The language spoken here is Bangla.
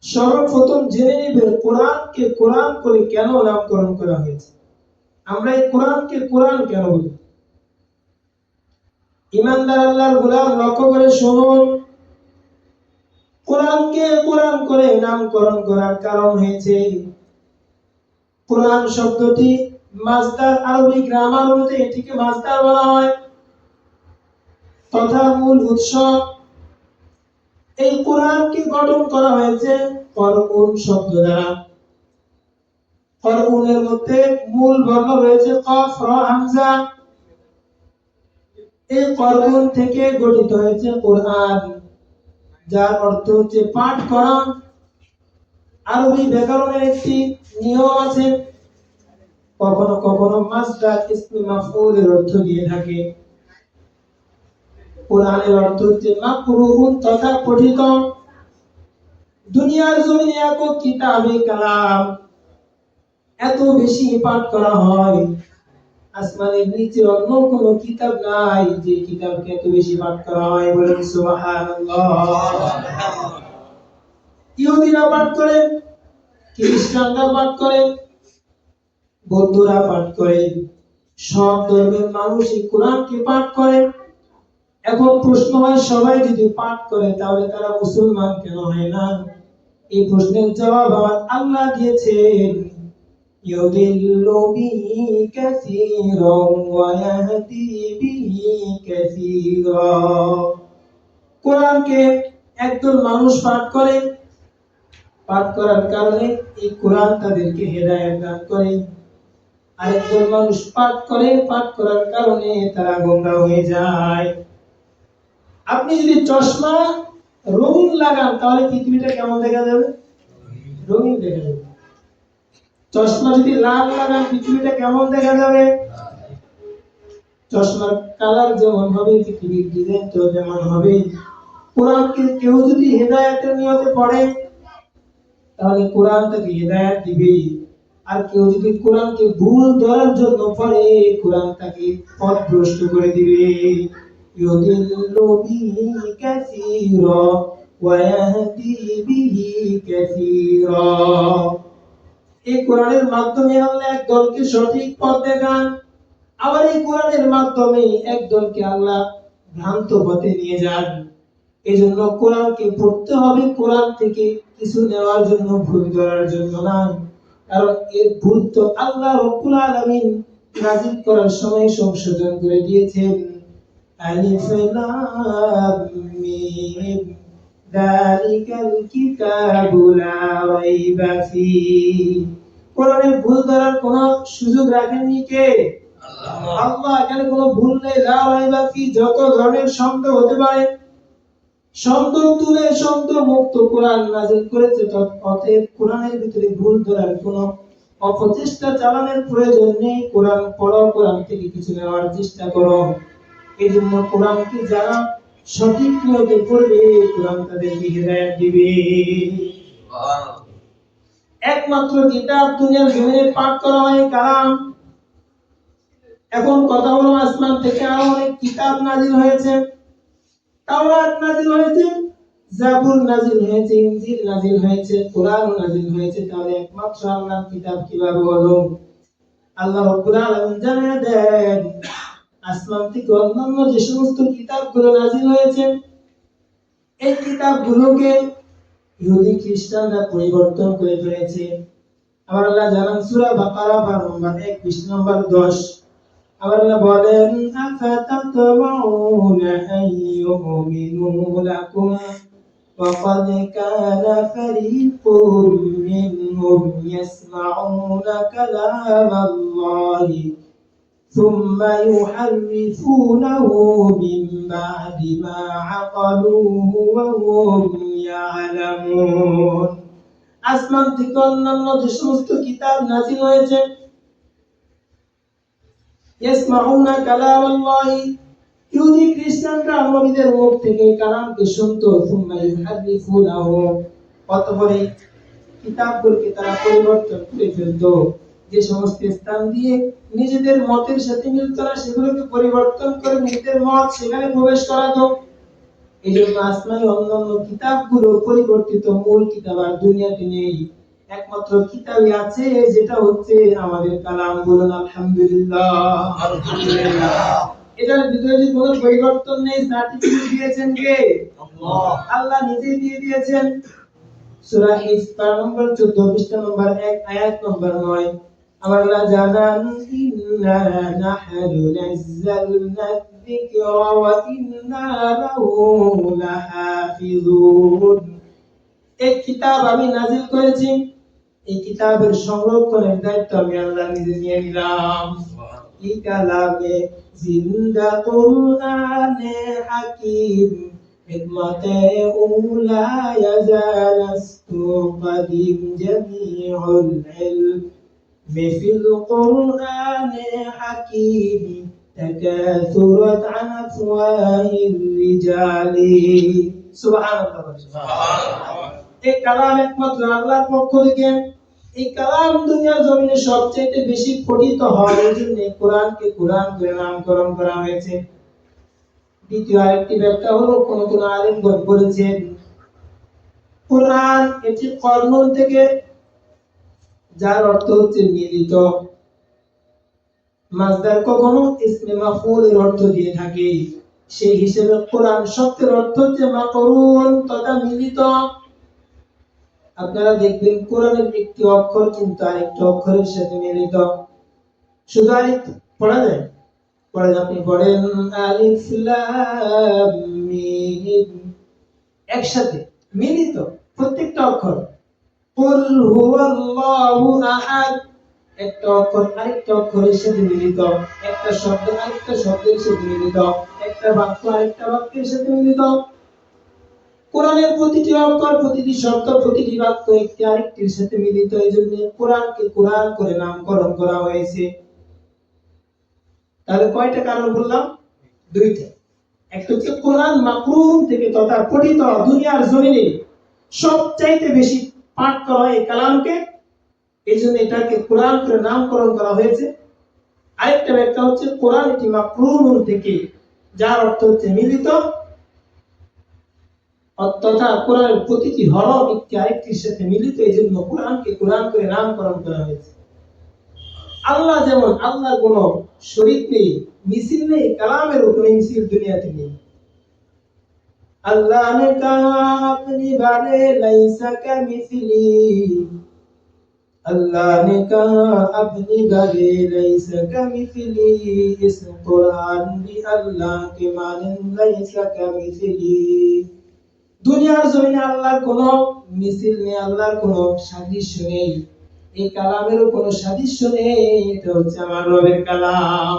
সর্বপ্রথম জেনে নেবেন কোরআনকে কোরআন করে কেন নামকরণ করা হয়েছে। আমরা এই কোরআনকে কোরআন কেন বলি? ইমানদার আল্লাহর গোলাম লক্ষ্য করে শুনুন, কোরআনকে কোরআন করে নামকরণ করার কারণ হয়েছে কোরআন শব্দটি মাসদার, আরবি গ্রামার অনুযায়ী এটিকে মাসদার বলা হয় তথা মূল উৎস। এই কোরআনকে গঠন করা হয়েছে করউন শব্দ দ্বারা। করউনের মধ্যে মূল বর্ণ রয়েছে কফ র হামজা। এই করউন থেকে গঠিত হয়েছে কোরআন, যার অর্থ হচ্ছে পাঠ করা। আরবি ব্যাকরণের একটি নিয়ম আছে, কখনো কখনো মাসদার ইসমে মাফউলের অর্থ দিয়ে থাকে। কোরআনের অর্থ হচ্ছে মাকরুউন তথা পঠিত। দুনিয়ার জমিনে এত কিতাবে কালাম এত বেশি পাঠ করা হয়, আসমানের নিচে অন্য কোন কিতাব নাই যে কিতাবকে এত বেশি পাঠ করা হয়। বলেন সুবহানাল্লাহ। ইহুদিরা পাঠ করে, খ্রিস্টানরা পাঠ করে, বৌদ্ধরা পাঠ করে, সব ধর্মের মানুষ এই কোরআনকে পাঠ করে। এখন প্রশ্ন হয়, সবাই যদি পাঠ করে তাহলে তারা মুসলমান কেন হয় না? এই প্রশ্নের জবাব আমার আল্লাহ দিয়েছেন, ইউদিল্লু বিহি কাসীরান ওয়া ইয়াহদি বিহি কাসীরা। কোরআনকে একদল মানুষ পাঠ করে, পাঠ করার কারণে এই কোরআন তাদেরকে হেদায়েত দান করে। আরেকজন মানুষ পাঠ করে, পাঠ করার কারণে তারা গোমরাহ হয়ে যায়। আপনি যদি চশমা রঙিন লাগান তাহলে পৃথিবীটা কেমন দেখা যাবে? রঙিন দেখা যাবে। চশমা যদি লাল লাগান পৃথিবীটা কেমন দেখা যাবে? চশমার কালার যেমন হবে পৃথিবীর ডিজাইন তো যেমন হবে। কোরআনকে কেউ যদি হেদায়েতের নিয়তে পড়ে তাহলে কোরআন তাকে হেদায়েত দিবে, আর কেউ যদি কোরআনকে ভুল ধরার জন্য পড়ে কোরআন তাকে পথভ্রষ্ট করে দিবে। ইউদিল্লু বিহি কাসীরা ওয়া ইয়াহদি বিহি কাসীরা। এই কোরআনের মাধ্যমে আল্লাহ একদলকে সঠিক পথ দেখান, আবার এই কোরআনের মাধ্যমে একদলকে আল্লাহ ভ্রান্ত পথে নিয়ে যান। এজন্য কোরআনকে পড়তে হবে কোরআন থেকে কিছু নেওয়ার জন্য, ভুল ধরার জন্য না। কারণ এর ভুল তো আল্লাহ রাব্বুল আলামিন নাযিল করার সময় সংশোধন করে দিয়েছেন। আলিফ লাম মিম যালিকাল কিতাবু লা রাইবা ফীহি। কোরআনের ভুল ধরার কোনো সুযোগ রাখেননি কে? আল্লাহ। এখানে কোনো ভুল নেই। লা রাইবা ফীহি, যত ধরনের সন্দেহ হতে পারে সন্দেহ তুলে সন্দেহ মুক্ত কোরআন নাযিল করেছে। অতএব কোরআনের ভিতরে ভুল ধরার কোনো অপচেষ্টা চালানোর প্রয়োজন নেই। কোরআন পড়ো, কোরআন থেকে কিছু নেওয়ার চেষ্টা করো। এই জন্য কোরআনকে যারা সঠিক নিয়তে পড়বে কোরআন তাদেরকে হেদায়েত দিবে। একমাত্র কিতাব দুনিয়ার জমিনে পাঠ করা হয় কালাম। এখন কথা হলো, আসমান থেকে আরো অনেক কিতাব নাযিল হয়েছে। তাওরাত নাযিল হয়েছে, জাবুর নাযিল হয়েছে, ইনজিল নাযিল হয়েছে, কোরআন নাযিল হয়েছে। তাহলে একমাত্র আল্লাহর কিতাব কিভাবে হলো? আল্লাহ রাব্বুল আলামিন জানিয়ে দেন, আসমান থেকে অন্যান্য যে সমস্ত কিতাবগুলো নাযিল হয়েছে এই কিতাবগুলোকে ইহুদি খ্রিস্টানরা পরিবর্তন করে ফেলেছে। আবার আল্লাহ জানান সূরা বাকারা নম্বর 1 পৃষ্ঠা নম্বর 10, আবার আল্লাহ বলেন, আফাতাতমাউনা আইয়ুমিনু লাকুম وقد كان فريق منهم يسمعون كلام الله ثم يحرفونه من بعد ما عقلوه وهم يعلمون। আসমান থেকে অন্যান্য যে সমস্ত কিতাব নাযিল হয়েছে, ইয়াসমাউনা কালাম আল্লাহি, ইহুদি খ্রিস্টানরা নবীদের মুখ থেকে কালামকে শুনতো, সুম্মা ইউহারিফুনাহু, অতঃপর এই কিতাবগুলোকে তারা পরিবর্তন করে ফেলতো। যে সমস্ত স্থান দিয়ে নিজেদের মতের সাথে মিলত না সেগুলোকে পরিবর্তন করে নিজেদের মত সেখানে প্রবেশ করাতো। এই জন্য আসমানি অন্যান্য কিতাবগুলো পরিবর্তিত, মূল কিতাব আর দুনিয়াতে নেই। একমাত্র কিতাবই আছে, যেটা হচ্ছে আমাদের কালাম। বলুন আলহামদুলিল্লাহ। আলহামদুলিল্লাহ। এটার ভিতরে যে কোনো পরিবর্তন নেই। সার্টিফিকেট দিয়েছেন কে? আল্লাহ। আল্লাহ নিজেই দিয়ে দিয়েছেন। সূরা হিজ পারা নম্বর 14 পৃষ্ঠা নম্বর 1 আয়াত নম্বর 9। আমার আল্লাহ জানান, ইন্না নাহনু নাযালনা যিকরা ওয়া ইন্না লাহু লাহাফিজুন। এই কিতাব আমি নাযিল করেছি, এই কিতাবের সংরক্ষণের দায়িত্ব আমি আল্লাহ নিজে নিয়ে নিলাম। এই কালামে জিন্দা কুরআনে হাকিম হিকমতে উলা ইয়াজালাস্তু কাদিম জামিউল ইলম মিফিল কুরআনে হাকিম তাকাসুরাত আন আফওয়াহির রিজালি। সুবহানাল্লাহ। সুবহানাল্লাহ। এই কালাম একমাত্র আল্লাহর পক্ষ থেকে। এই কালাম দুনিয়ার জমিনে সবচেয়ে বেশি পঠিত হয়, এই জন্য কোরআনকে কোরআন করে নামকরণ করা হয়েছে। দ্বিতীয় আরেকটি ব্যাখ্যা হলো, কোন কোন আলেমগণ বলেছেন কোরআন এটি কর্ণন থেকে, যার অর্থ হচ্ছে মিলিত। মাজদার কখনো ইসমে মাফউলের অর্থ দিয়ে থাকে, সেই হিসেবে কোরআন শব্দের অর্থ হচ্ছে মাকরুন তথা মিলিত। আপনারা দেখবেন কোরআনের একটি অক্ষর কিন্তু আরেকটি অক্ষরের সাথে মিলিত। শুধু আলিফ পড়া যায়, পড়া যায়। আপনি পড়েন আলিফ লাম মিম, একসাথে মিলিত প্রত্যেকটা অক্ষর। কুল হুয়াল্লাহু আহাদ, একটা অক্ষর আরেকটা অক্ষরের সাথে মিলিত, একটা শব্দ আরেকটা শব্দের সাথে মিলিত, একটা বাক্য আরেকটা বাক্যের সাথে মিলিত। কোরআনের প্রতিটি অক্ষর, প্রতিটি শব্দ, প্রতিটি বাক্য একটি আরেকটির সাথে মিলিত। এই জন্য কোরআনকে কোরআন করে নামকরণ করা হয়েছে। তাহলে কয়টা কারণ বললাম? দুইটা। একটা হচ্ছে কোরআন মাকরুন থেকে তথা পঠিত, দুনিয়ার জমিনে সবচাইতে বেশি পাঠ করা হয় এই কালামকে, এই জন্য এটাকে কোরআন করে নামকরণ করা হয়েছে। আরেকটা ব্যাখ্যা হচ্ছে কোরআন এটি মাকরুন থেকে, যার অর্থ হচ্ছে মিলিত, তথা কোরআনের প্রতিটি হরফ একটি আরেকটির সাথে মিলিত, এই জন্য কোরআনকে কোরআন করে নামকরণ করা হয়েছে। আল্লাহ যেমন, আল্লাহর কোনো শরীক নেই, মিছিল নেই, কালামের কোনো মিছিল দুনিয়াতে নেই। अल्लाह ने कहा अपनी बारे लैसा कमिसली, अल्लाह ने कहा अपनी बारे लैसा कमिसली। इस कुरान भी अल्लाह के मानन लैसा कमिसली। দুনিয়ার জমিনে আল্লাহর কোনো মিছিল নেই, আল্লাহর কোনো সাদৃশ্য নেই, এই কালামেরও কোনো সাদৃশ্য নেই। এটা হচ্ছে আমার রবের কালাম।